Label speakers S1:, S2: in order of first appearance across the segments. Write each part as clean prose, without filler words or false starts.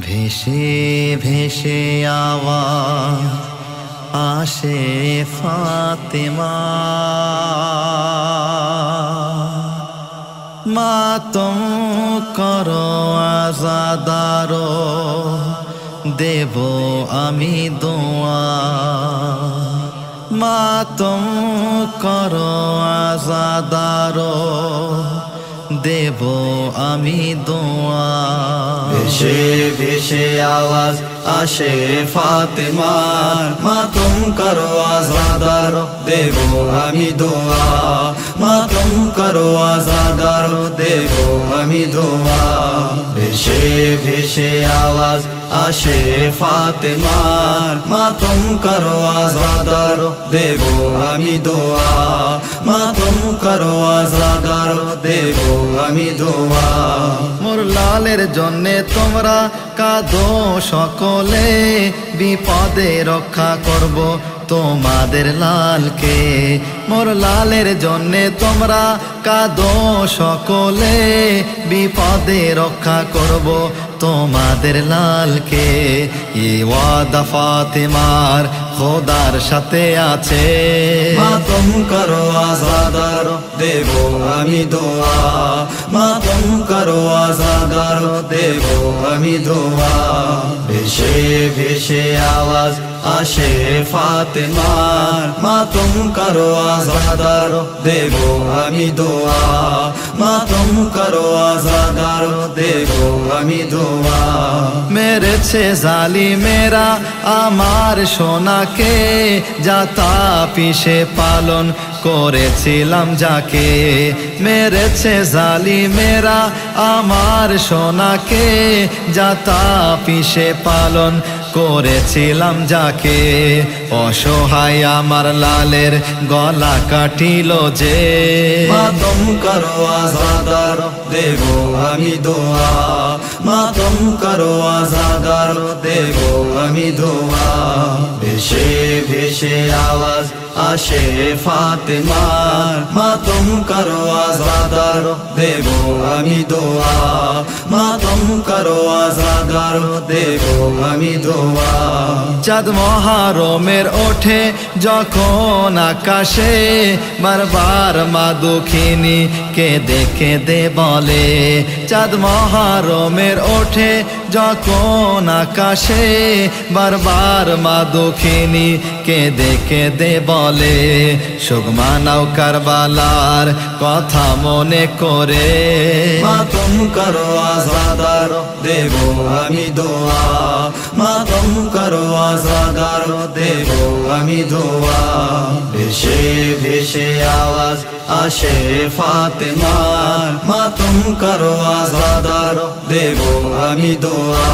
S1: ভেসে ভেসে আওয়াজ আসে ফাতেমা মাতম করো আজাদারো দেব আমি দোয়া মাতম করো আজাদারো দেব আমি দোয়া
S2: ভেসে ভেসে আওয়াজ আসে ফাতেমার মাতম করো আজাদার দেব আমি দোয়া মাতম করো আজাদার দেব আমি দোয়া ভেসে ভেসে আওয়াজ আসে ফাতেমার মাতম করো আজাদার দেব আমি দোয়া মাতম করো আজাদার দেব আমি দোয়া
S1: মোর লালের জন্যে তোমরা কাঁদো সকলে বিপদে রক্ষা করব তোমাদের লালকে মোর লালের জন্যে তোমরা কাঁদো সকলে বিপদে রক্ষা করব তোমাদের লালকে এই ওয়াদা ফাতেমার খোদার সাথে আছে
S2: মাতম করো আজাদার দেব আমি দোয়া মাতম করো আজাদার দেব আমি দোয়া ভেসে ভেসে আওয়াজ আসে ফাতেমার মাতম করো আজাদার দেব আমি দোয়া মাতম করো আজাদার দেব আমি দোয়া
S1: মেরেছে জালিমেরা আমার সোনাকে যাতা পিষে পালন করেছিলাম যাকে মেরেছে জালিমেরা আমার সোনাকে যাতা পিষে পালন করেছিলাম যাকে অসহায় আমার লালের গলা কাটিল যে
S2: মাতম করো আজাদার দেব আমি দোয়া মাতম করো আজাদার দেব আমি দোয়া ভেসে ভেসে আওয়াজ আসে ফাতেমার মাতম করো আজাদার দেব আমি দোয়া মাতম করো আজাদার দেব আমি দোয়া
S1: চাঁদ মহারমের ওঠে যখন আকাশে বারবার মা দুঃখিনী কে দেখে দে বলে চাঁদ মহারমের ওঠে যখন আকাশে বারবার মা দুঃখিনী কে দেখে দে বলে শোক মানাও কারবালার কথা মনে করে
S2: মাতম করো আজাদার দেব আমি দোয়া মাতম করো আজাদার দেব আমি দোয়া ভেসে ভেসে আওয়াজ আসে ফাতেমার মাতম করো আজাদার দেব আমি দোয়া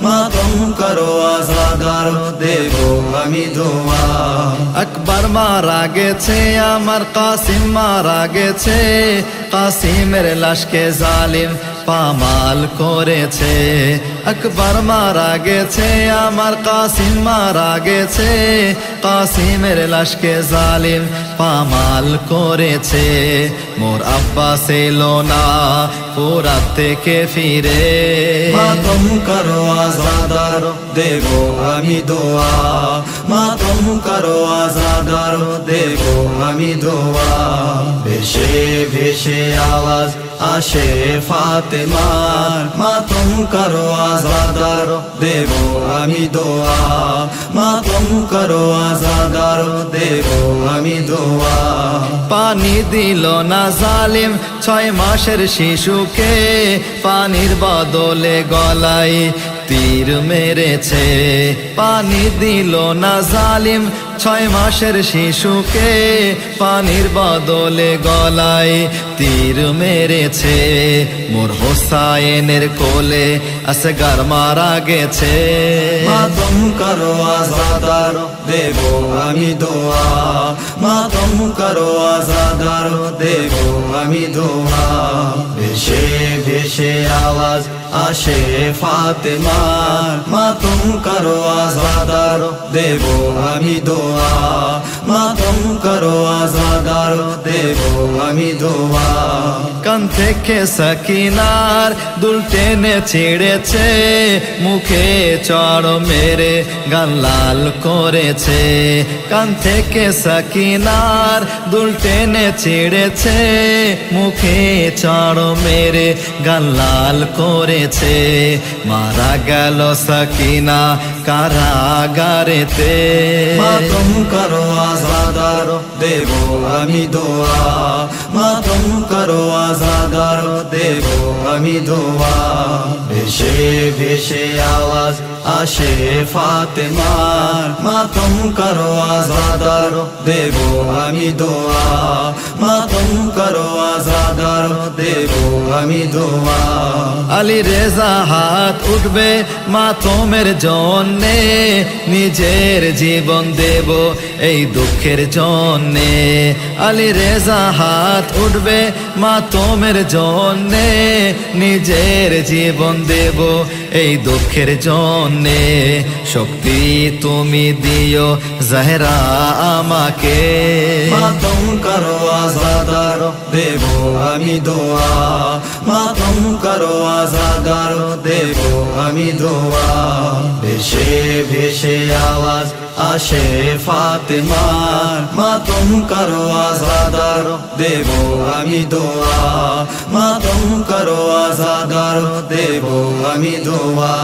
S2: মাতম করো আজাদার দেব আমি দোয়া
S1: আকবর মারা গেছে আমার কাসিম মারা গেছে কাসিমের লাশকে জালিম পামাল করেছে আকবর মারা গেছে আমার কাসিম মারা গেছে কাসিমের লাশকে জালিম পামাল করেছে মোর আব্বা ছিল না পুরা থেকে ফিরে
S2: মাতম করো আজাদার দেব আমি দোয়া মাতম করো আজাদার দেব আমি দোয়া ভেসে ভেসে আওয়াজ আসে ফাতেমার মাতম করো আজাদার দেব আমি দোয়া মাতম করো আজাদার দেব আমি দোয়া
S1: পানি দিল না জালিম 6 মাসের শিশুকে পানির বদলে গলায় তীর মেরেছে পানি দিল না জালিম 6 মাসের শিশুকে পানির বদলে গলায় তীর মেরেছে মোর হোসাইনের কোলে আসগর মারা গেছে
S2: মাতম করো আজাদার দেব আমি দোয়া মাতম করো আজাদার দেব আমি দোয়া ভেসে ভেসে আওয়াজ আসে ফাতেমার মাতম করো আজাদার দেব আমি দোয়া মাতম করো আজাদার দেব আমি দোয়া
S1: কান থেকে সাকিনার দুল টেনে ছিঁড়েছে মুখে চড় মেরে গাল লাল করেছে কান থেকে সাকিনার দুল টেনে ছিঁড়েছে মুখে চড় মেরে গাল লাল করেছে মারা গেল সাকিনা কারাগারেতে
S2: মাতম করো আজাদার দেব আমি দোয়া মাতম করো আজাদার দেব আমি দোয়া ভেসে ভেসে আওয়াজ আসে ফাতেমার মাতম করো আজাদার দেব আমি দোয়া মাতম করো আজাদার দেব আমি দোয়া
S1: আলী রেজা হাত উঠবে মাতমের জন্যে নিজের জীবন দেব এই দুঃখের জন্যে আলী রেজা হাত উঠবে মাতমের জন্যে নিজের জীবন দেব এই দুঃখের জন্যে শক্তি তুমি দিও জাহরা আমাকে
S2: মাতম করো আজাদার দেব আমি দোয়া মাতম করো আজাদার দেব আমি দোয়া ভেসে ভেসে আওয়াজ আসে ফাতেমার মাতম করো আজাদার দেব আমি দোয়া মাতম করো আজাদার দেব আমি দোয়া